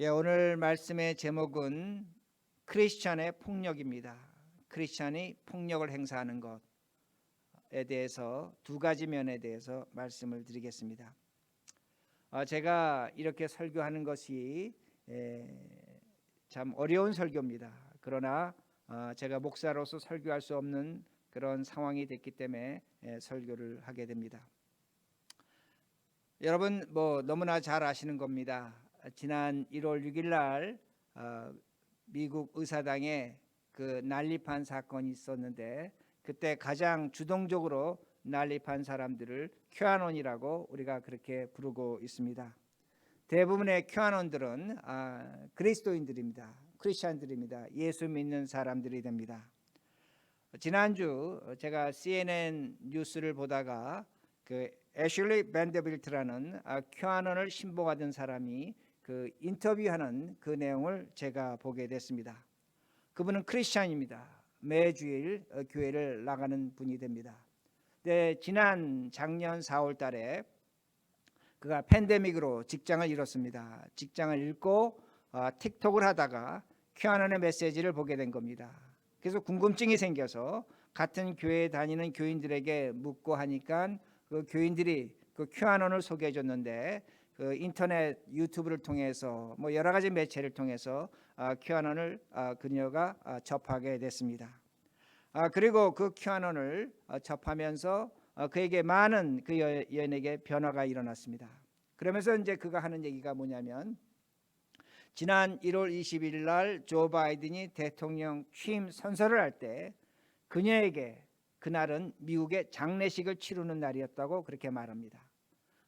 오늘 말씀의 제목은 크리스찬의 폭력입니다. 크리스찬이 폭력을 행사하는 것에 대해서 두 가지 면에 대해서 말씀을 드리겠습니다. 제가 이렇게 설교하는 것이 참 어려운 설교입니다. 그러나 제가 목사로서 설교할 수 없는 그런 상황이 됐기 때문에 설교를 하게 됩니다. 여러분 너무나 잘 아시는 겁니다. 지난 1월 6일 날 미국 의사당에 그 난립한 사건이 있었는데, 그때 가장 주동적으로 난립한 사람들을 큐아논이라고 우리가 그렇게 부르고 있습니다. 대부분의 큐아논들은 그리스도인들입니다. 크리스찬들입니다. 예수 믿는 사람들이 됩니다. 지난주 제가 CNN 뉴스를 보다가 그 애슐리 밴더빌트라는 큐아논을 신봉하던 사람이 그 인터뷰하는 그 내용을 제가 보게 됐습니다. 그분은 크리스찬입니다. 매주일 교회를 나가는 분이 됩니다. 지난 작년 4월 달에 그가 팬데믹으로 직장을 잃었습니다. 직장을 잃고 틱톡을 하다가 큐아논의 메시지를 보게 된 겁니다. 그래서 궁금증이 생겨서 같은 교회에 다니는 교인들에게 묻고 하니까 그 교인들이 그 큐아논을 소개해 줬는데, 그 인터넷 유튜브를 통해서 여러 가지 매체를 통해서 큐아논을 그녀가 접하게 됐습니다. 그리고 그 큐아논을 접하면서 그에게 많은 그 여인에게 변화가 일어났습니다. 그러면서 이제 그가 하는 얘기가 뭐냐면, 지난 1월 20일 날 조 바이든이 대통령 취임 선서를 할 때 그녀에게 그날은 미국의 장례식을 치르는 날이었다고 그렇게 말합니다.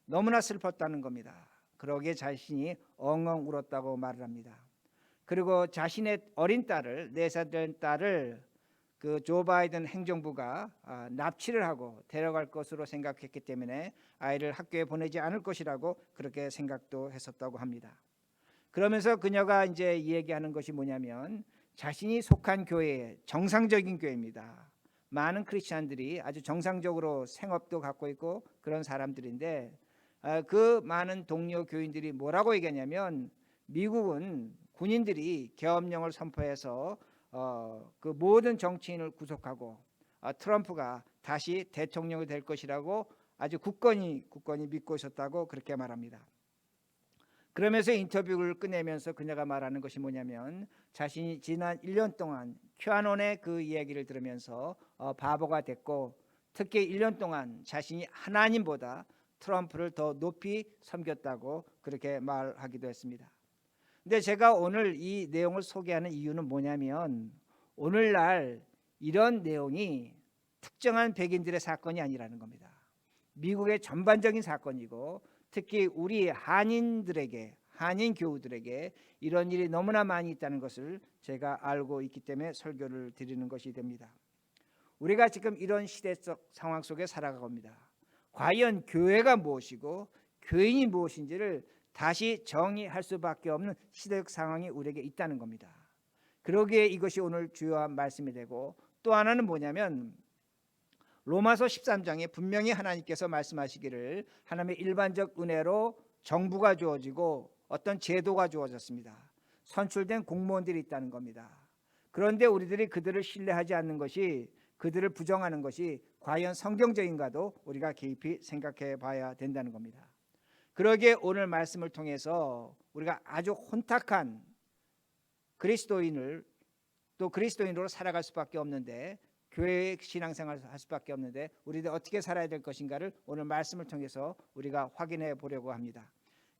너무나 슬펐다는 겁니다. 그러기에 자신이 엉엉 울었다고 말을 합니다. 그리고 자신의 어린 딸을, 4살 된 딸을 그 조 바이든 행정부가 납치를 하고 데려갈 것으로 생각했기 때문에 아이를 학교에 보내지 않을 것이라고 그렇게 생각도 했었다고 합니다. 그러면서 그녀가 이제 얘기하는 것이 뭐냐면, 자신이 속한 교회, 정상적인 교회입니다. 많은 크리스찬들이 아주 정상적으로 생업도 갖고 있고 그런 사람들인데, 그 많은 동료 교인들이 뭐라고 얘기하냐면, 미국은 군인들이 계엄령을 선포해서 그 모든 정치인을 구속하고 트럼프가 다시 대통령이 될 것이라고 아주 굳건히 믿고 있었다고 그렇게 말합니다. 그러면서 인터뷰를 끝내면서 그녀가 말하는 것이 뭐냐면, 자신이 지난 1년 동안 큐아논의 그 이야기를 들으면서 바보가 됐고, 특히 1년 동안 자신이 하나님보다 트럼프를 더 높이 섬겼다고 그렇게 말하기도 했습니다. 근데 제가 오늘 이 내용을 소개하는 이유는 뭐냐면, 오늘날 이런 내용이 특정한 백인들의 사건이 아니라는 겁니다. 미국의 전반적인 사건이고, 특히 우리 한인들에게, 한인 교우들에게 이런 일이 너무나 많이 있다는 것을 제가 알고 있기 때문에 설교를 드리는 것이 됩니다. 우리가 지금 이런 시대적 상황 속에 살아가고 있습니다. 과연 교회가 무엇이고 교인이 무엇인지를 다시 정의할 수밖에 없는 시대적 상황이 우리에게 있다는 겁니다. 그러기에 이것이 오늘 주요한 말씀이 되고, 또 하나는 뭐냐면, 로마서 13장에 분명히 하나님께서 말씀하시기를 하나님의 일반적 은혜로 정부가 주어지고 어떤 제도가 주어졌습니다. 선출된 공무원들이 있다는 겁니다. 그런데 우리들이 그들을 신뢰하지 않는 것이, 그들을 부정하는 것이 과연 성경적인가도 우리가 깊이 생각해 봐야 된다는 겁니다. 그러기에 오늘 말씀을 통해서 우리가 아주 혼탁한 그리스도인을 또 그리스도인으로 살아갈 수밖에 없는데, 교회 신앙생활을 할 수밖에 없는데 우리들 어떻게 살아야 될 것인가를 오늘 말씀을 통해서 우리가 확인해 보려고 합니다.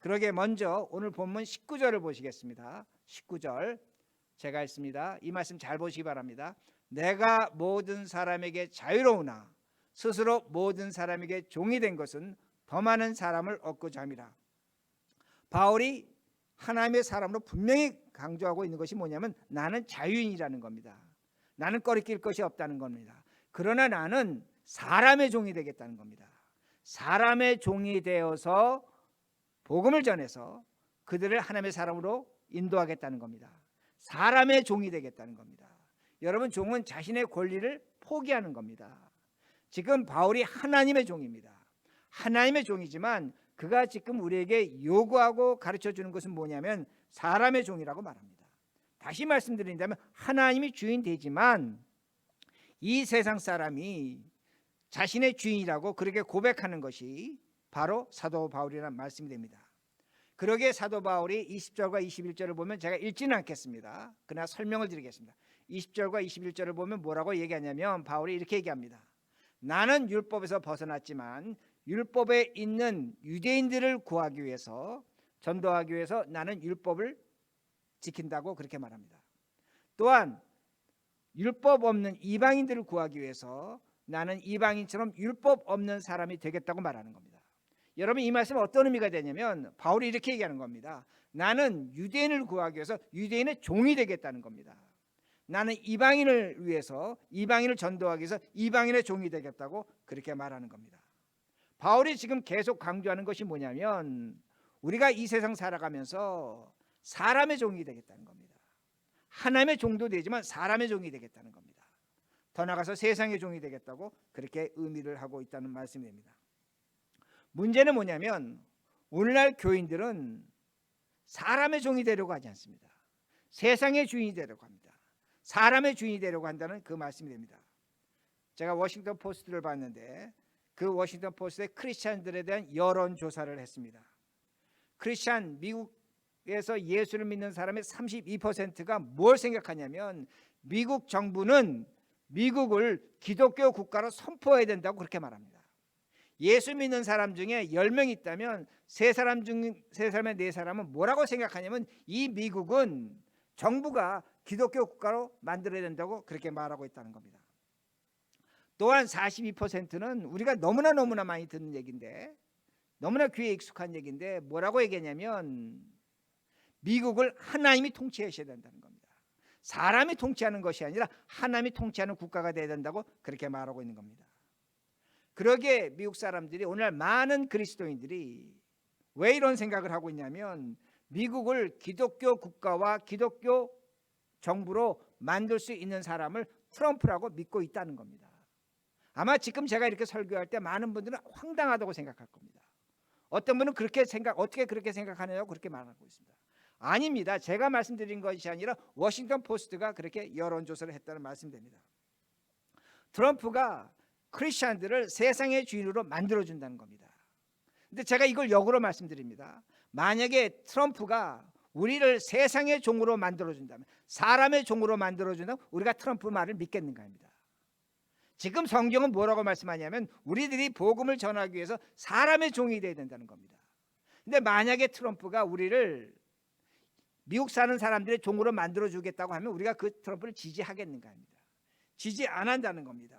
그러기에 먼저 오늘 본문 19절을 보시겠습니다. 19절 제가 읽습니다. 이 말씀 잘 보시기 바랍니다. 내가 모든 사람에게 자유로우나 스스로 모든 사람에게 종이 된 것은 더 많은 사람을 얻고자 함이라. 바울이 하나님의 사람으로 분명히 강조하고 있는 것이 뭐냐면, 나는 자유인이라는 겁니다. 나는 꺼리낄 것이 없다는 겁니다. 그러나 나는 사람의 종이 되겠다는 겁니다. 사람의 종이 되어서 복음을 전해서 그들을 하나님의 사람으로 인도하겠다는 겁니다. 사람의 종이 되겠다는 겁니다. 여러분, 종은 자신의 권리를 포기하는 겁니다. 지금 바울이 하나님의 종입니다. 하나님의 종이지만 그가 지금 우리에게 요구하고 가르쳐주는 것은 뭐냐면, 사람의 종이라고 말합니다. 다시 말씀드린다면 하나님이 주인 되지만 이 세상 사람이 자신의 주인이라고 그렇게 고백하는 것이 바로 사도 바울이라는 말씀이 됩니다. 그러기에 사도 바울이 20절과 21절을 보면 제가 읽지는 않겠습니다. 그러나 설명을 드리겠습니다. 20절과 21절을 보면 뭐라고 얘기하냐면 바울이 이렇게 얘기합니다. 나는 율법에서 벗어났지만 율법에 있는 유대인들을 구하기 위해서, 전도하기 위해서 나는 율법을 지킨다고 그렇게 말합니다. 또한 율법 없는 이방인들을 구하기 위해서 나는 이방인처럼 율법 없는 사람이 되겠다고 말하는 겁니다. 여러분, 이 말씀은 어떤 의미가 되냐면 바울이 이렇게 얘기하는 겁니다. 나는 유대인을 구하기 위해서 유대인의 종이 되겠다는 겁니다. 나는 이방인을 위해서, 이방인을 전도하기 위해서 이방인의 종이 되겠다고 그렇게 말하는 겁니다. 바울이 지금 계속 강조하는 것이 뭐냐면 우리가 이 세상 살아가면서 사람의 종이 되겠다는 겁니다. 하나님의 종도 되지만 사람의 종이 되겠다는 겁니다. 더 나아가서 세상의 종이 되겠다고 그렇게 의미를 하고 있다는 말씀입니다. 문제는 뭐냐면 오늘날 교인들은 사람의 종이 되려고 하지 않습니다. 세상의 주인이 되려고 합니다. 사람의 주인이 되려고 한다는 그 말씀이 됩니다. 제가 워싱턴 포스트를 봤는데 그 워싱턴 포스트에 크리스찬들에 대한 여론조사를 했습니다. 크리스찬, 미국에서 예수를 믿는 사람의 32%가 뭘 생각하냐면 미국 정부는 미국을 기독교 국가로 선포해야 된다고 그렇게 말합니다. 예수 믿는 사람 중에 10명 있다면 3사람의 4사람은 뭐라고 생각하냐면 이 미국은 정부가 기독교 국가로 만들어야 된다고 그렇게 말하고 있다는 겁니다. 또한 42%는 우리가 너무나 많이 듣는 얘기인데, 너무나 귀에 익숙한 얘기인데 뭐라고 얘기하냐면 미국을 하나님이 통치하셔야 된다는 겁니다. 사람이 통치하는 것이 아니라 하나님이 통치하는 국가가 되어야 된다고 그렇게 말하고 있는 겁니다. 그러기에 미국 사람들이, 오늘날 많은 그리스도인들이 왜 이런 생각을 하고 있냐면 미국을 기독교 국가와 기독교 정부로 만들 수 있는 사람을 트럼프라고 믿고 있다는 겁니다. 아마 지금 제가 이렇게 설교할 때 많은 분들은 황당하다고 생각할 겁니다. 어떤 분은 어떻게 그렇게 생각하느냐고 그렇게 말하고 있습니다. 아닙니다. 제가 말씀드린 것이 아니라 워싱턴 포스트가 그렇게 여론조사를 했다는 말씀입니다. 트럼프가 크리스천들을 세상의 주인으로 만들어준다는 겁니다. 근데 제가 이걸 역으로 말씀드립니다. 만약에 트럼프가 우리를 세상의 종으로 만들어준다면, 사람의 종으로 만들어준다면 우리가 트럼프 말을 믿겠는가 합니다. 지금 성경은 뭐라고 말씀하냐면 우리들이 복음을 전하기 위해서 사람의 종이 되어야 된다는 겁니다. 근데 만약에 트럼프가 우리를 미국 사는 사람들의 종으로 만들어주겠다고 하면 우리가 그 트럼프를 지지하겠는가 합니다. 지지 안 한다는 겁니다.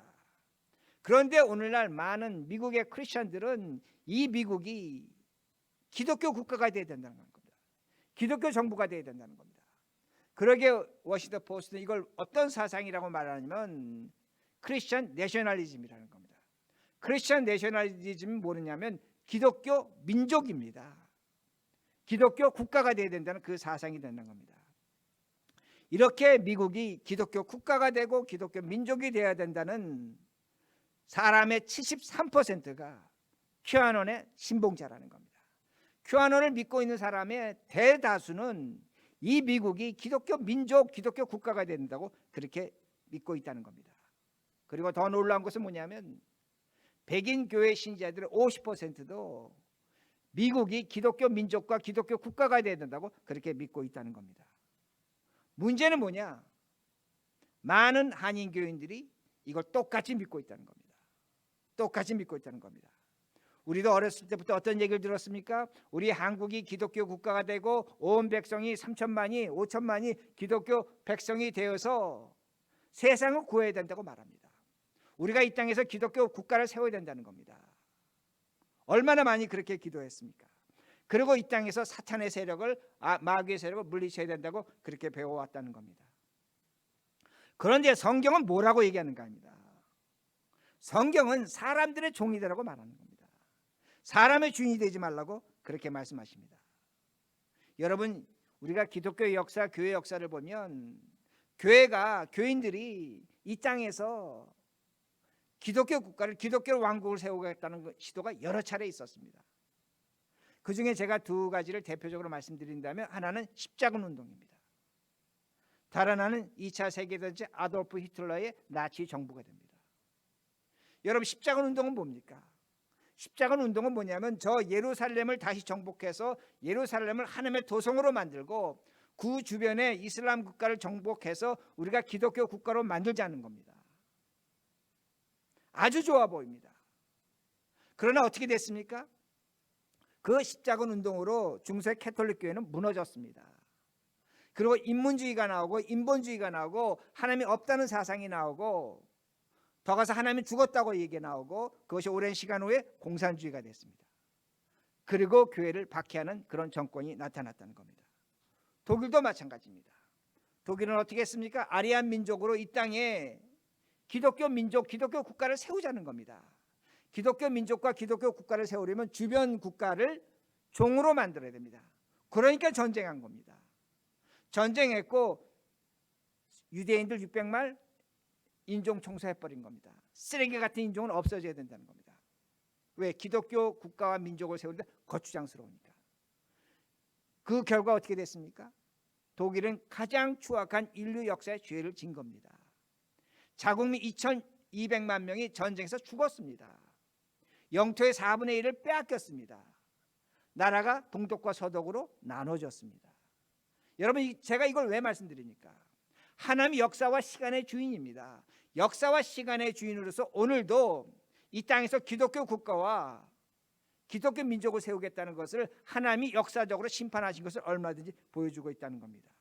그런데 오늘날 많은 미국의 크리스천들은 이 미국이 기독교 국가가 되어야 된다는 겁니다. 기독교 정부가 되어야 된다는 겁니다. 그러게 워싱턴 포스트는 이걸 어떤 사상이라고 말하냐면 크리스천 내셔널리즘이라는 겁니다. 크리스천 내셔널리즘은 뭐냐면 기독교 민족입니다. 기독교 국가가 되어야 된다는 그 사상이 된다는 겁니다. 이렇게 미국이 기독교 국가가 되고 기독교 민족이 되어야 된다는 사람의 73%가 큐아논의 신봉자라는 겁니다. 큐아논을 믿고 있는 사람의 대다수는 이 미국이 기독교 민족, 기독교 국가가 된다고 그렇게 믿고 있다는 겁니다. 그리고 더 놀라운 것은 뭐냐면 백인 교회 신자들의 50%도 미국이 기독교 민족과 기독교 국가가 되어야 된다고 그렇게 믿고 있다는 겁니다. 문제는 뭐냐? 많은 한인 교인들이 이걸 똑같이 믿고 있다는 겁니다. 똑같이 믿고 있다는 겁니다. 우리도 어렸을 때부터 어떤 얘기를 들었습니까? 우리 한국이 기독교 국가가 되고 온 백성이 3천만이 5천만이 기독교 백성이 되어서 세상을 구해야 된다고 말합니다. 우리가 이 땅에서 기독교 국가를 세워야 된다는 겁니다. 얼마나 많이 그렇게 기도했습니까? 그리고 이 땅에서 사탄의 세력을, 마귀의 세력을 물리쳐야 된다고 그렇게 배워왔다는 겁니다. 그런데 성경은 뭐라고 얘기하는가 합니다. 성경은 사람들의 종이 되라고 말하는 겁니다. 사람의 주인이 되지 말라고 그렇게 말씀하십니다. 여러분, 우리가 기독교 역사, 교회 역사를 보면 교인들이 이 땅에서 기독교 국가를, 기독교 왕국을 세우겠다는 시도가 여러 차례 있었습니다. 그중에 제가 두 가지를 대표적으로 말씀드린다면 하나는 십자군 운동입니다. 다른 하나는 2차 세계대전 아돌프 히틀러의 나치 정부가 됩니다. 여러분, 십자군 운동은 뭡니까? 십자군 운동은 뭐냐면 저 예루살렘을 다시 정복해서 예루살렘을 하나님의 도성으로 만들고 그 주변에 이슬람 국가를 정복해서 우리가 기독교 국가로 만들자는 겁니다. 아주 좋아 보입니다. 그러나 어떻게 됐습니까? 그 십자군 운동으로 중세 캐톨릭 교회는 무너졌습니다. 그리고 인문주의가 나오고 인본주의가 나오고 하나님이 없다는 사상이 나오고 더 가서 하나님이 죽었다고 얘기가 나오고 그것이 오랜 시간 후에 공산주의가 됐습니다. 그리고 교회를 박해하는 그런 정권이 나타났다는 겁니다. 독일도 마찬가지입니다. 독일은 어떻게 했습니까? 아리안 민족으로 이 땅에 기독교 민족, 기독교 국가를 세우자는 겁니다. 기독교 민족과 기독교 국가를 세우려면 주변 국가를 종으로 만들어야 됩니다. 그러니까 전쟁한 겁니다. 전쟁했고 유대인들 600만 인종 청소해버린 겁니다. 쓰레기 같은 인종은 없어져야 된다는 겁니다. 왜? 기독교 국가와 민족을 세우는데 거추장스러우니까. 그 결과 어떻게 됐습니까? 독일은 가장 추악한 인류 역사의 죄를 진 겁니다. 자국민 2200만 명이 전쟁에서 죽었습니다. 영토의 4분의 1을 빼앗겼습니다. 나라가 동독과 서독으로 나눠졌습니다. 여러분, 제가 이걸 왜 말씀드립니까? 하나님이 역사와 시간의 주인입니다. 역사와 시간의 주인으로서 오늘도 이 땅에서 기독교 국가와 기독교 민족을 세우겠다는 것을 하나님이 역사적으로 심판하신 것을 얼마든지 보여주고 있다는 겁니다.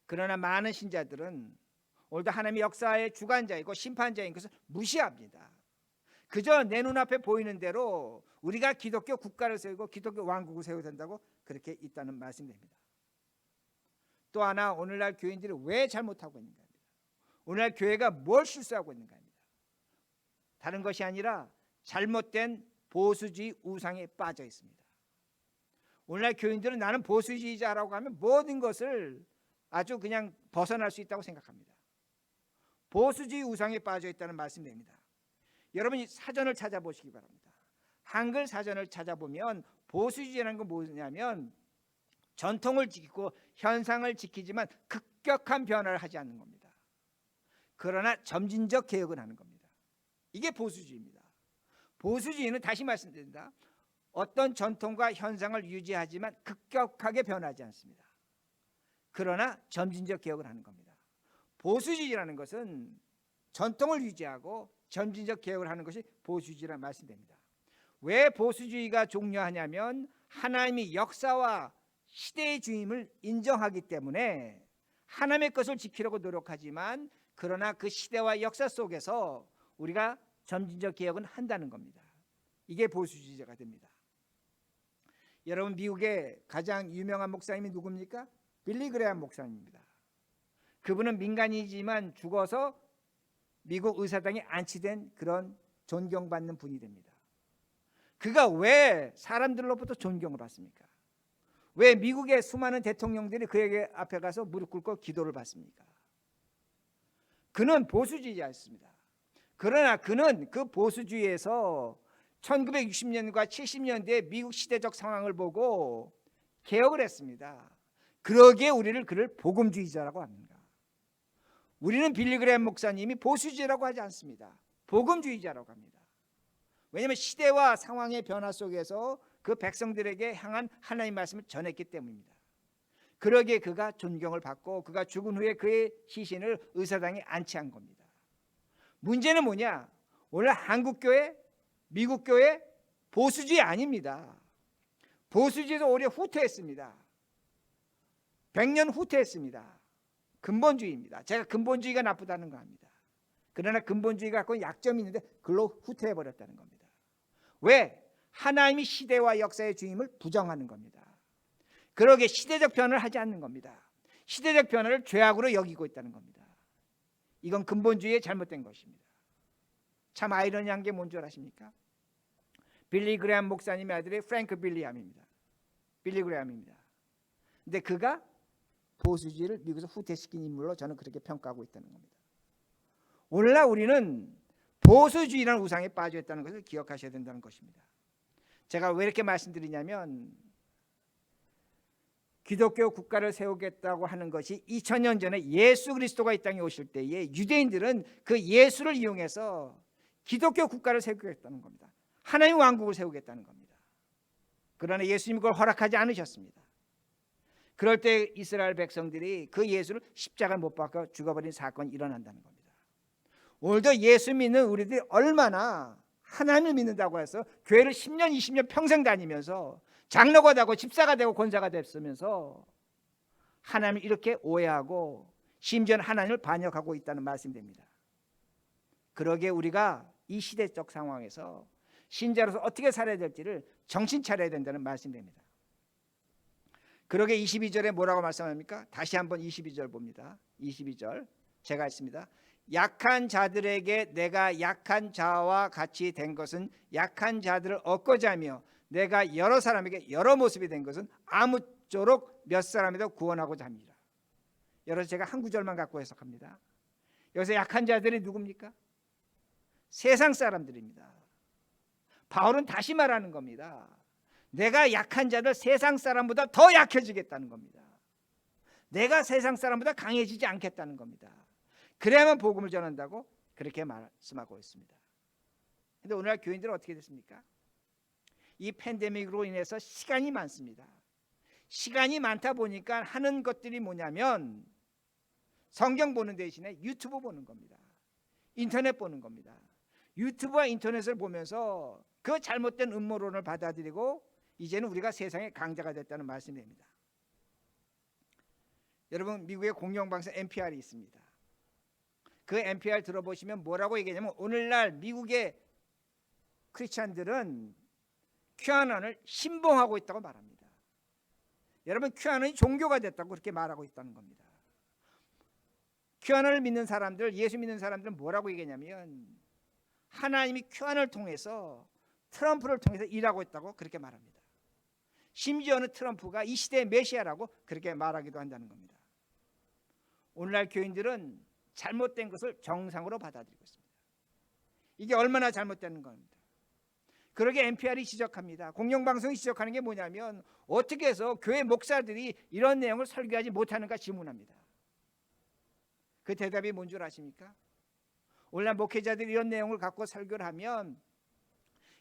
그러나 많은 신자들은 오늘도 하나님이 역사의 주관자이고 심판자인 것을 무시합니다. 그저 내 눈앞에 보이는 대로 우리가 기독교 국가를 세우고 기독교 왕국을 세워야 된다고 그렇게 있다는 말씀입니다. 또 하나, 오늘날 교인들이 왜 잘못하고 있는가 합니다. 오늘날 교회가 뭘 실수하고 있는가 합니다. 다른 것이 아니라 잘못된 보수주의 우상에 빠져 있습니다. 오늘날 교인들은 나는 보수주의자라고 하면 모든 것을 아주 그냥 벗어날 수 있다고 생각합니다. 보수주의 우상에 빠져 있다는 말씀입니다. 여러분이 사전을 찾아보시기 바랍니다. 한글 사전을 찾아보면 보수주의라는 건 뭐냐면 전통을 지키고 현상을 지키지만 급격한 변화를 하지 않는 겁니다. 그러나 점진적 개혁을 하는 겁니다. 이게 보수주의입니다. 보수주의는 다시 말씀드립니다. 어떤 전통과 현상을 유지하지만 급격하게 변하지 않습니다. 그러나 점진적 개혁을 하는 겁니다. 보수주의라는 것은 전통을 유지하고 점진적 개혁을 하는 것이 보수주의라는 말씀입니다. 왜 보수주의가 종료하냐면 하나님이 역사와 시대의 주임을 인정하기 때문에 하나님의 것을 지키려고 노력하지만 그러나 그 시대와 역사 속에서 우리가 점진적 개혁은 한다는 겁니다. 이게 보수주의자가 됩니다. 여러분, 미국의 가장 유명한 목사님이 누굽니까? 빌리 그레엄 목사님입니다. 그분은 민간인이지만 죽어서 미국 의사당에 안치된 그런 존경받는 분이 됩니다. 그가 왜 사람들로부터 존경을 받습니까? 왜 미국의 수많은 대통령들이 그에게 앞에 가서 무릎 꿇고 기도를 받습니까? 그는 보수주의자였습니다. 그러나 그는 그 보수주의에서 1960년과 70년대의 미국 시대적 상황을 보고 개혁을 했습니다. 그러기에 우리를 그를 복음주의자라고 합니다. 우리는 빌리 그레엄 목사님이 보수주의라고 하지 않습니다. 복음주의자라고 합니다. 왜냐하면 시대와 상황의 변화 속에서 그 백성들에게 향한 하나님의 말씀을 전했기 때문입니다. 그러기에 그가 존경을 받고 그가 죽은 후에 그의 시신을 의사당에 안치한 겁니다. 문제는 뭐냐? 오늘 한국교회, 미국교회 보수주의 아닙니다. 보수주의에서 오히려 후퇴했습니다. 100년 후퇴했습니다. 근본주의입니다. 제가 근본주의가 나쁘다는 거 합니다. 그러나 근본주의가 갖고 약점이 있는데 그걸로 후퇴해버렸다는 겁니다. 왜? 하나님이 시대와 역사의 주임을 부정하는 겁니다. 그러기에 시대적 변화를 하지 않는 겁니다. 시대적 변화를 죄악으로 여기고 있다는 겁니다. 이건 근본주의의 잘못된 것입니다. 참 아이러니한 게 뭔 줄 아십니까? 빌리 그레엄 목사님의 아들이 프랭크 빌리암입니다. 빌리 그레엄입니다. 근데 그가 보수주의를 미국에서 후퇴시킨 인물로 저는 그렇게 평가하고 있다는 겁니다. 오늘날 우리는 보수주의라는 우상에 빠져 있다는 것을 기억하셔야 된다는 것입니다. 제가 왜 이렇게 말씀드리냐면 기독교 국가를 세우겠다고 하는 것이 2000년 전에 예수 그리스도가 이 땅에 오실 때에 유대인들은 그 예수를 이용해서 기독교 국가를 세우겠다는 겁니다. 하나님 왕국을 세우겠다는 겁니다. 그러나 예수님 그걸 허락하지 않으셨습니다. 그럴 때 이스라엘 백성들이 그 예수를 십자가에 못 박아 죽어버린 사건이 일어난다는 겁니다. 오늘도 예수 믿는 우리들이 얼마나 하나님을 믿는다고 해서 교회를 10년 20년 평생 다니면서 장로가 되고 집사가 되고 권사가 됐으면서 하나님을 이렇게 오해하고 심지어는 하나님을 반역하고 있다는 말씀입니다. 그러기에 우리가 이 시대적 상황에서 신자로서 어떻게 살아야 될지를 정신 차려야 된다는 말씀입니다. 그러게 22절에 뭐라고 말씀합니까? 다시 한번 22절 봅니다. 22절 제가 했습니다. 약한 자들에게 내가 약한 자와 같이 된 것은 약한 자들을 얻고자 하며 내가 여러 사람에게 여러 모습이 된 것은 아무쪼록 몇 사람이라도 구원하고자 합니다. 여러분 제가 한 구절만 갖고 해석합니다. 여기서 약한 자들이 누굽니까? 세상 사람들입니다. 바울은 다시 말하는 겁니다. 내가 약한 자들 세상 사람보다 더 약해지겠다는 겁니다. 내가 세상 사람보다 강해지지 않겠다는 겁니다. 그래야만 복음을 전한다고 그렇게 말씀하고 있습니다. 그런데 오늘날 교인들은 어떻게 됐습니까? 이 팬데믹으로 인해서 시간이 많습니다. 시간이 많다 보니까 하는 것들이 뭐냐면 성경 보는 대신에 유튜브 보는 겁니다. 인터넷 보는 겁니다. 유튜브와 인터넷을 보면서 그 잘못된 음모론을 받아들이고 이제는 우리가 세상의 강자가 됐다는 말씀입니다. 여러분 미국의 공영방송 NPR이 있습니다. 그 NPR 들어보시면 뭐라고 얘기하냐면 오늘날 미국의 크리스찬들은 QAnon을 신봉하고 있다고 말합니다. 여러분 QAnon이 종교가 됐다고 그렇게 말하고 있다는 겁니다. QAnon을 믿는 사람들, 예수 믿는 사람들은 뭐라고 얘기하냐면 하나님이 QAnon을 통해서 트럼프를 통해서 일하고 있다고 그렇게 말합니다. 심지어는 트럼프가 이 시대의 메시아라고 그렇게 말하기도 한다는 겁니다. 오늘날 교인들은 잘못된 것을 정상으로 받아들이고 있습니다. 이게 얼마나 잘못된 겁니다. 그러게 NPR이 지적합니다. 공영방송이 지적하는 게 뭐냐면 어떻게 해서 교회 목사들이 이런 내용을 설교하지 못하는가 질문합니다. 그 대답이 뭔 줄 아십니까? 오늘날 목회자들이 이런 내용을 갖고 설교를 하면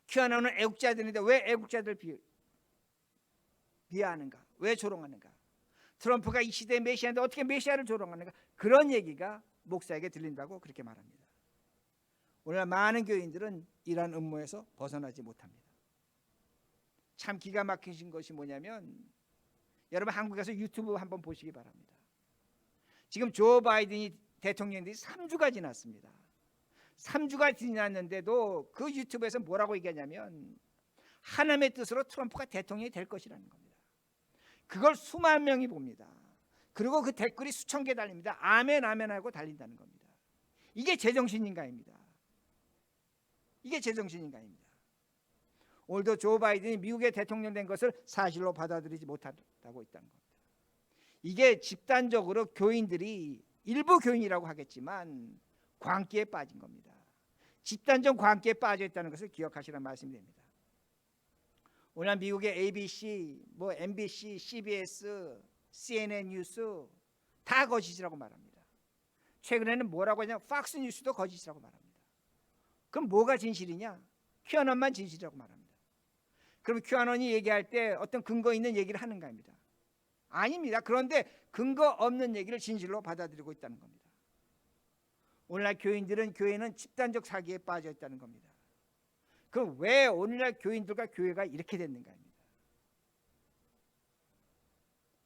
QAnon은 애국자들인데 왜 애국자들 비하하는가? 왜 조롱하는가? 트럼프가 이 시대의 메시아인데 어떻게 메시아를 조롱하는가? 그런 얘기가 목사에게 들린다고 그렇게 말합니다. 오늘날 많은 교인들은 이러한 음모에서 벗어나지 못합니다. 참 기가 막히신 것이 뭐냐면 여러분 한국에서 유튜브 한번 보시기 바랍니다. 지금 조 바이든이 대통령이 3주가 지났습니다. 3주가 지났는데도 그 유튜브에서 뭐라고 얘기하냐면 하나님의 뜻으로 트럼프가 대통령이 될 것이라는 겁니다. 그걸 수만 명이 봅니다. 그리고 그 댓글이 수천 개 달립니다. 아멘 아멘 하고 달린다는 겁니다. 이게 제정신인가입니다. 이게 제정신인가입니다. 오늘도 조 바이든이 미국의 대통령 된 것을 사실로 받아들이지 못하고 있다는 겁니다. 이게 집단적으로 교인들이 일부 교인이라고 하겠지만 광기에 빠진 겁니다. 집단적 광기에 빠져 있다는 것을 기억하시라는 말씀이 됩니다. 오늘 미국의 ABC, MBC, CBS, CNN 뉴스 다 거짓이라고 말합니다. 최근에는 뭐라고 하냐? 팍스 뉴스도 거짓이라고 말합니다. 그럼 뭐가 진실이냐? QAnon만 진실이라고 말합니다. 그럼 QAnon이 얘기할 때 어떤 근거 있는 얘기를 하는가 합니다. 아닙니다. 그런데 근거 없는 얘기를 진실로 받아들이고 있다는 겁니다. 오늘날 교회는 집단적 사기에 빠져 있다는 겁니다. 그럼 왜 오늘날 교인들과 교회가 이렇게 됐는가 합니다.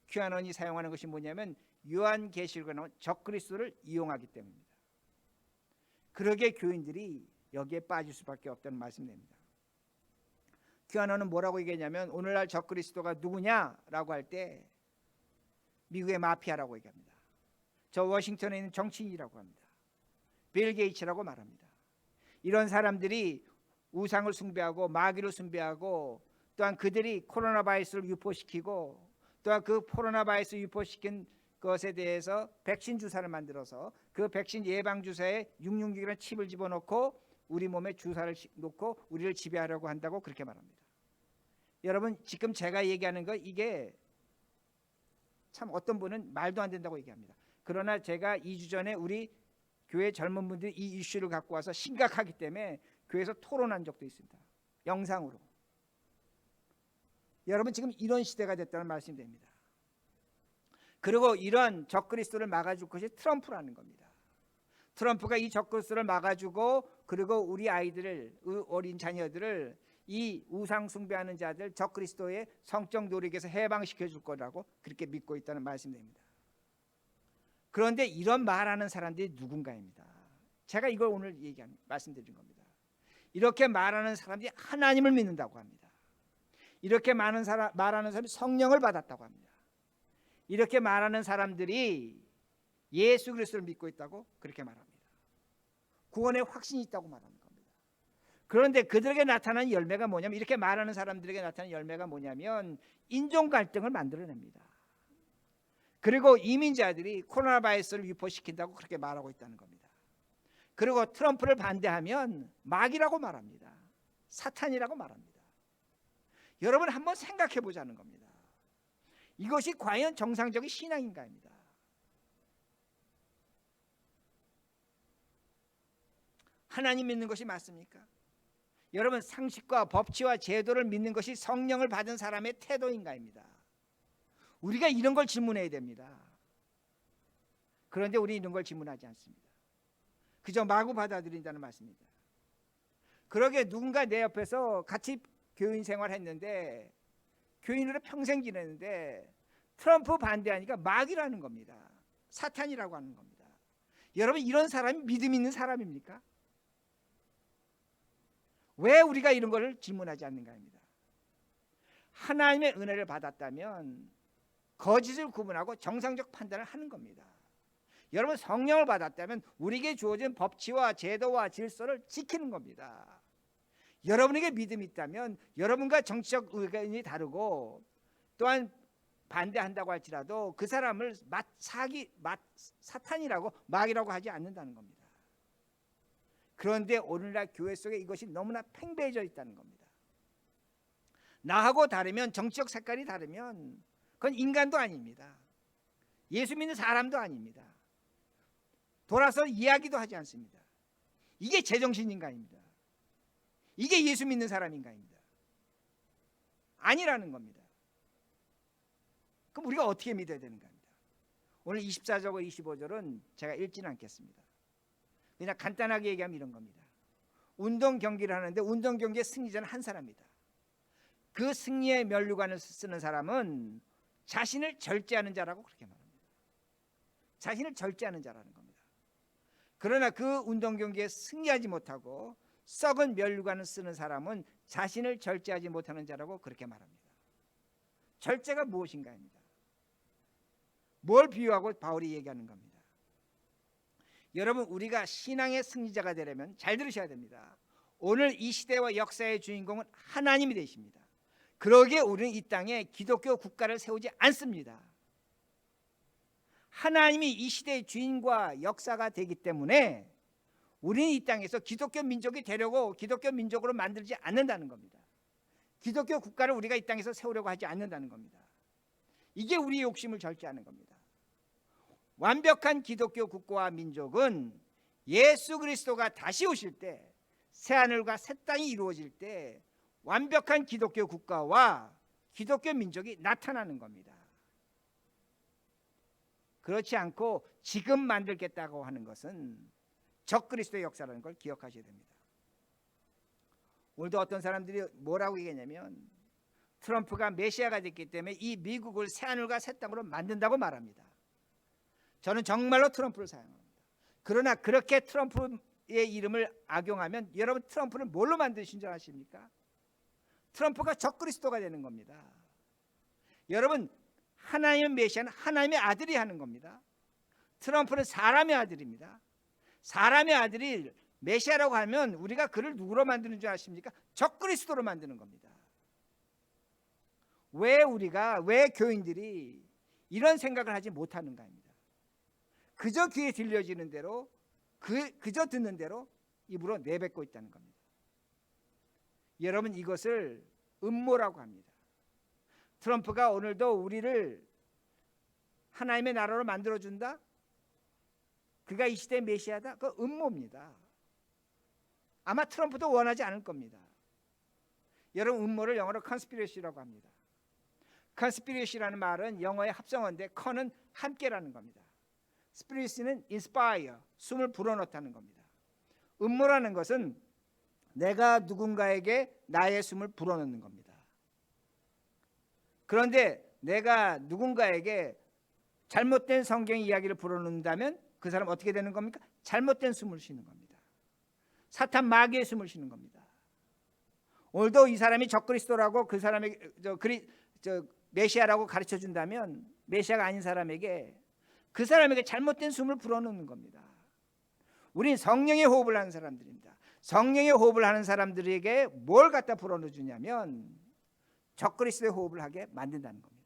QAnon이 사용하는 것이 뭐냐면 요한계시록에 나온 적그리스도를 이용하기 때문입니다. 그러기에 교인들이 여기에 빠질 수밖에 없다는 말씀입니다. QAnon은 뭐라고 얘기하냐면 오늘날 적그리스도가 누구냐라고 할 때 미국의 마피아라고 얘기합니다. 저 워싱턴에 있는 정치인이라고 합니다. 빌 게이츠라고 말합니다. 이런 사람들이 우상을 숭배하고 마귀를 숭배하고 또한 그들이 코로나 바이러스를 유포시키고 또한 그 코로나 바이러스 유포시킨 것에 대해서 백신 주사를 만들어서 그 백신 예방 주사에 666이라는 칩을 집어넣고 우리 몸에 주사를 놓고 우리를 지배하려고 한다고 그렇게 말합니다. 여러분 지금 제가 얘기하는 거 이게 참 어떤 분은 말도 안 된다고 얘기합니다. 그러나 제가 2주 전에 우리 교회 젊은 분들이 이 이슈를 갖고 와서 심각하기 때문에 교회에서 토론한 적도 있습니다. 영상으로. 여러분 지금 이런 시대가 됐다는 말씀이 됩니다. 그리고 이런 적그리스도를 막아줄 것이 트럼프라는 겁니다. 트럼프가 이 적그리스도를 막아주고 그리고 우리 아이들을 어린 자녀들을 이 우상 숭배하는 자들 적그리스도의 성적 노력에서 해방시켜 줄 거라고 그렇게 믿고 있다는 말씀입니다. 그런데 이런 말하는 사람들이 누군가입니다. 제가 이걸 오늘 말씀드린 겁니다. 이렇게 말하는 사람들이 하나님을 믿는다고 합니다. 이렇게 말하는 사람이 성령을 받았다고 합니다. 이렇게 말하는 사람들이 예수 그리스도를 믿고 있다고 그렇게 말합니다. 구원의 확신이 있다고 말하는 겁니다. 그런데 그들에게 나타나는 열매가 뭐냐면 이렇게 말하는 사람들에게 나타나는 열매가 뭐냐면 인종 갈등을 만들어냅니다. 그리고 이민자들이 코로나 바이러스를 유포시킨다고 그렇게 말하고 있다는 겁니다. 그리고 트럼프를 반대하면 마귀라고 말합니다. 사탄이라고 말합니다. 여러분 한번 생각해 보자는 겁니다. 이것이 과연 정상적인 신앙인가입니다. 하나님 믿는 것이 맞습니까? 여러분 상식과 법치와 제도를 믿는 것이 성령을 받은 사람의 태도인가입니다. 우리가 이런 걸 질문해야 됩니다. 그런데 우리 이런 걸 질문하지 않습니다. 그저 마구 받아들인다는 말씀입니다. 그러게 누군가 내 옆에서 같이 교인 생활했는데 교인으로 평생 지냈는데 트럼프 반대하니까 마귀라는 겁니다. 사탄이라고 하는 겁니다. 여러분 이런 사람이 믿음 있는 사람입니까? 왜 우리가 이런 것을 질문하지 않는가입니다. 하나님의 은혜를 받았다면 거짓을 구분하고 정상적 판단을 하는 겁니다. 여러분 성령을 받았다면 우리에게 주어진 법치와 제도와 질서를 지키는 겁니다. 여러분에게 믿음이 있다면 여러분과 정치적 의견이 다르고 또한 반대한다고 할지라도 그 사람을 사탄이라고 마귀라고 하지 않는다는 겁니다. 그런데 오늘날 교회 속에 이것이 너무나 팽배해져 있다는 겁니다. 나하고 다르면 정치적 색깔이 다르면 그건 인간도 아닙니다. 예수 믿는 사람도 아닙니다. 돌아서 이야기도 하지 않습니다. 이게 제정신인가입니다. 이게 예수 믿는 사람인가입니다. 아니라는 겁니다. 그럼 우리가 어떻게 믿어야 되는가입니다. 오늘 24절과 25절은 제가 읽지는 않겠습니다. 그냥 간단하게 얘기하면 이런 겁니다. 운동 경기를 하는데 운동 경기의 승리자는 한 사람이다. 그 승리의 면류관을 쓰는 사람은 자신을 절제하는 자라고 그렇게 말합니다. 자신을 절제하는 자라는 겁니다. 그러나 그 운동 경기에 승리하지 못하고 썩은 면류관을 쓰는 사람은 자신을 절제하지 못하는 자라고 그렇게 말합니다. 절제가 무엇인가입니다. 뭘 비유하고 바울이 얘기하는 겁니다. 여러분 우리가 신앙의 승리자가 되려면 잘 들으셔야 됩니다. 오늘 이 시대와 역사의 주인공은 하나님이 되십니다. 그러기에 우리는 이 땅에 기독교 국가를 세우지 않습니다. 하나님이 이 시대의 주인과 역사가 되기 때문에 우리는 이 땅에서 기독교 민족이 되려고 기독교 민족으로 만들지 않는다는 겁니다. 기독교 국가를 우리가 이 땅에서 세우려고 하지 않는다는 겁니다. 이게 우리의 욕심을 절제하는 겁니다. 완벽한 기독교 국가와 민족은 예수 그리스도가 다시 오실 때 새하늘과 새 땅이 이루어질 때 완벽한 기독교 국가와 기독교 민족이 나타나는 겁니다. 그렇지 않고 지금 만들겠다고 하는 것은 적그리스도의 역사라는 걸 기억하셔야 됩니다. 오늘도 어떤 사람들이 뭐라고 얘기하냐면 트럼프가 메시아가 됐기 때문에 이 미국을 새하늘과 새 땅으로 만든다고 말합니다. 저는 정말로 트럼프를 사랑합니다. 그러나 그렇게 트럼프의 이름을 악용하면 여러분 트럼프를 뭘로 만드신 줄 아십니까? 트럼프가 적그리스도가 되는 겁니다. 여러분 하나님의 메시아는 하나님의 아들이 하는 겁니다. 트럼프는 사람의 아들입니다. 사람의 아들이 메시아라고 하면 우리가 그를 누구로 만드는 줄 아십니까? 적그리스도로 만드는 겁니다. 왜 교인들이 이런 생각을 하지 못하는가입니다. 그저 귀에 들려지는 대로 그저 듣는 대로 입으로 내뱉고 있다는 겁니다. 여러분 이것을 음모라고 합니다. 트럼프가 오늘도 우리를 하나님의 나라로 만들어준다? 그가 이 시대의 메시아다? 그 음모입니다. 아마 트럼프도 원하지 않을 겁니다. 여러분, 음모를 영어로 conspiracy라고 합니다. conspiracy라는 말은 영어의 합성어인데 con은 함께라는 겁니다. spiracy는 inspire, 숨을 불어넣다는 겁니다. 음모라는 것은 내가 누군가에게 나의 숨을 불어넣는 겁니다. 그런데 내가 누군가에게 잘못된 성경 이야기를 불어넣는다면 그 사람 어떻게 되는 겁니까? 잘못된 숨을 쉬는 겁니다. 사탄 마귀의 숨을 쉬는 겁니다. 오늘도 이 사람이 적그리스도라고 그 사람에게 메시아라고 가르쳐 준다면 메시아가 아닌 사람에게 그 사람에게 잘못된 숨을 불어넣는 겁니다. 우린 성령의 호흡을 하는 사람들입니다. 성령의 호흡을 하는 사람들에게 뭘 갖다 불어넣어 주냐면 적그리스도의 호흡을 하게 만든다는 겁니다.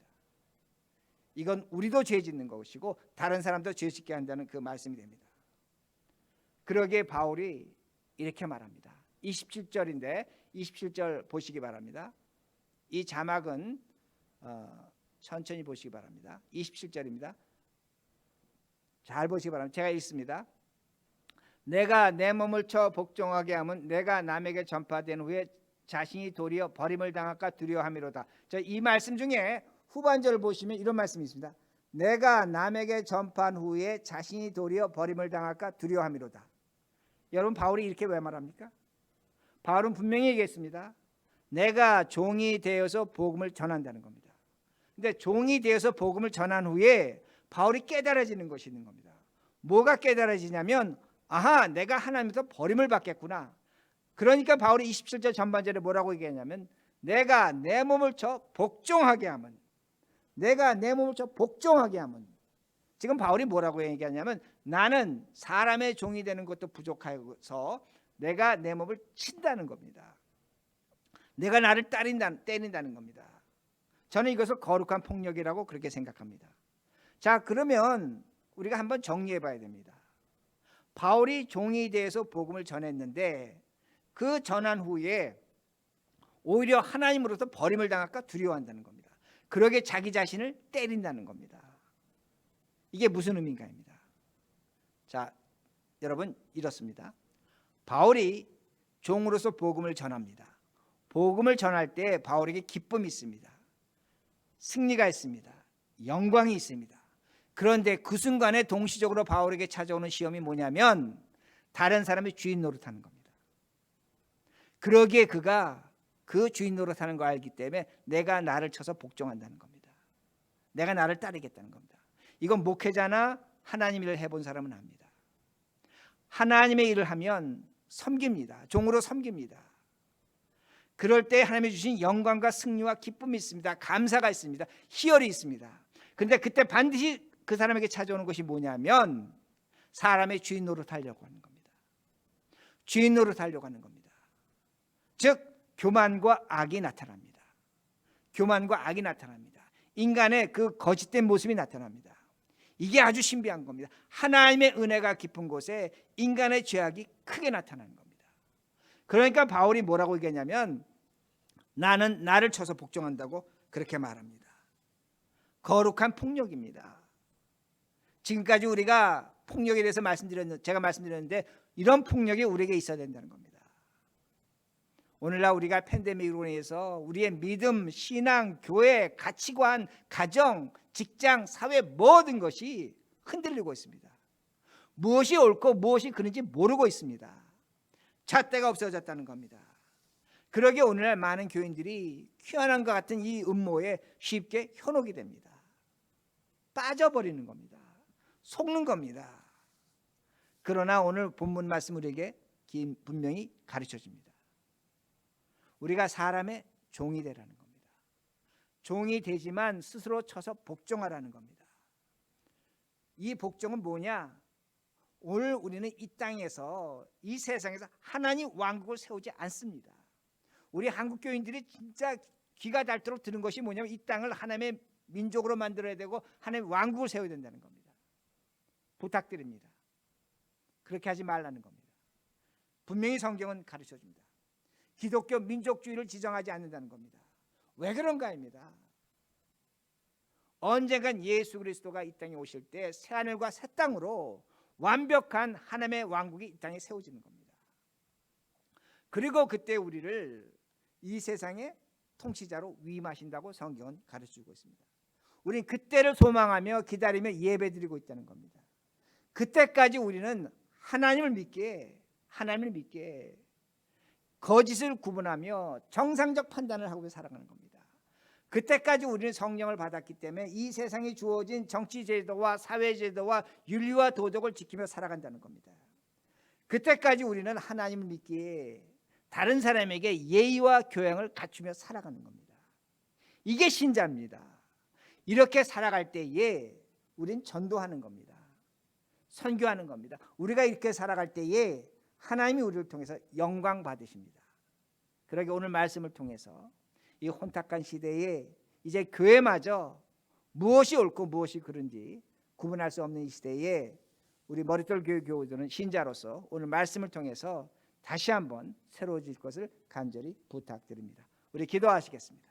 이건 우리도 죄 짓는 것이고 다른 사람도 죄 짓게 한다는 그 말씀이 됩니다. 그러기에 바울이 이렇게 말합니다. 27절인데 27절 보시기 바랍니다. 이 자막은 천천히 보시기 바랍니다. 27절입니다. 잘 보시기 바랍니다. 제가 읽습니다. 내가 내 몸을 쳐 복종하게 하면 내가 남에게 전파된 후에 자신이 도리어 버림을 당할까 두려워함이로다. 이 말씀 중에 후반절을 보시면 이런 말씀이 있습니다. 내가 남에게 전파한 후에 자신이 도리어 버림을 당할까 두려워함이로다. 여러분, 바울이 이렇게 왜 말합니까? 바울은 분명히 얘기했습니다. 내가 종이 되어서 복음을 전한다는 겁니다. 근데 종이 되어서 복음을 전한 후에 바울이 깨달아지는 것이 있는 겁니다. 뭐가 깨달아지냐면 아하, 내가 하나님께서 버림을 받겠구나. 그러니까 바울이 27절 전반절에 뭐라고 얘기했냐면 내가 내 몸을 쳐 복종하게 하면, 내가 내 몸을 쳐 복종하게 하면, 지금 바울이 뭐라고 얘기하냐면 나는 사람의 종이 되는 것도 부족해서 내가 내 몸을 친다는 겁니다. 내가 나를 때린다는 겁니다. 저는 이것을 거룩한 폭력이라고 그렇게 생각합니다. 자, 그러면 우리가 한번 정리해 봐야 됩니다. 바울이 종이 대해서 복음을 전했는데 그 전한 후에 오히려 하나님으로부터 버림을 당할까 두려워한다는 겁니다. 그러게 자기 자신을 때린다는 겁니다. 이게 무슨 의미인가입니다. 자, 여러분, 이렇습니다. 바울이 종으로서 복음을 전합니다. 복음을 전할 때 바울에게 기쁨이 있습니다. 승리가 있습니다. 영광이 있습니다. 그런데 그 순간에 동시적으로 바울에게 찾아오는 시험이 뭐냐면 다른 사람의 주인 노릇하는 겁니다. 그러기에 그가 그 주인 노릇하는 거 알기 때문에 내가 나를 쳐서 복종한다는 겁니다. 내가 나를 따르겠다는 겁니다. 이건 목회자나 하나님 일을 해본 사람은 압니다. 하나님의 일을 하면 섬깁니다. 종으로 섬깁니다. 그럴 때 하나님이 주신 영광과 승리와 기쁨이 있습니다. 감사가 있습니다. 희열이 있습니다. 그런데 그때 반드시 그 사람에게 찾아오는 것이 뭐냐면 사람의 주인 노릇하려고 하는 겁니다. 주인 노릇하려고 하는 겁니다. 즉 교만과 악이 나타납니다. 교만과 악이 나타납니다. 인간의 그 거짓된 모습이 나타납니다. 이게 아주 신비한 겁니다. 하나님의 은혜가 깊은 곳에 인간의 죄악이 크게 나타나는 겁니다. 그러니까 바울이 뭐라고 얘기하냐면 나는 나를 쳐서 복종한다고 그렇게 말합니다. 거룩한 폭력입니다. 지금까지 우리가 폭력에 대해서 제가 말씀드렸는데 이런 폭력이 우리에게 있어야 된다는 겁니다. 오늘날 우리가 팬데믹으로 인해서 우리의 믿음, 신앙, 교회, 가치관, 가정, 직장, 사회 모든 것이 흔들리고 있습니다. 무엇이 옳고 무엇이 그른지 모르고 있습니다. 잣대가 없어졌다는 겁니다. 그러기에 오늘날 많은 교인들이 퀴어난과 같은 이 음모에 쉽게 현혹이 됩니다. 빠져버리는 겁니다. 속는 겁니다. 그러나 오늘 본문 말씀 우리에게 분명히 가르쳐 줍니다. 우리가 사람의 종이 되라는 겁니다. 종이 되지만 스스로 쳐서 복종하라는 겁니다. 이 복종은 뭐냐? 오늘 우리는 이 땅에서 이 세상에서 하나님 왕국을 세우지 않습니다. 우리 한국 교인들이 진짜 귀가 닳도록 들은 것이 뭐냐면 이 땅을 하나님의 민족으로 만들어야 되고 하나님의 왕국을 세워야 된다는 겁니다. 부탁드립니다. 그렇게 하지 말라는 겁니다. 분명히 성경은 가르쳐 줍니다. 기독교 민족주의를 지정하지 않는다는 겁니다. 왜 그런가입니다. 언젠간 예수 그리스도가 이 땅에 오실 때 새하늘과 새 땅으로 완벽한 하나님의 왕국이 이 땅에 세워지는 겁니다. 그리고 그때 우리를 이 세상의 통치자로 위임하신다고 성경은 가르쳐주고 있습니다. 우리는 그때를 소망하며 기다리며 예배드리고 있다는 겁니다. 그때까지 우리는 하나님을 믿게 거짓을 구분하며 정상적 판단을 하고 살아가는 겁니다. 그때까지 우리는 성령을 받았기 때문에 이 세상에 주어진 정치제도와 사회제도와 윤리와 도덕을 지키며 살아간다는 겁니다. 그때까지 우리는 하나님을 믿기에 다른 사람에게 예의와 교양을 갖추며 살아가는 겁니다. 이게 신자입니다. 이렇게 살아갈 때에 우린 전도하는 겁니다. 선교하는 겁니다. 우리가 이렇게 살아갈 때에 하나님이 우리를 통해서 영광 받으십니다. 그러게 오늘 말씀을 통해서 이 혼탁한 시대에 이제 교회마저 무엇이 옳고 무엇이 그른지 구분할 수 없는 이 시대에 우리 머릿돌 교회 교우들은 신자로서 오늘 말씀을 통해서 다시 한번 새로워질 것을 간절히 부탁드립니다. 우리 기도하시겠습니다.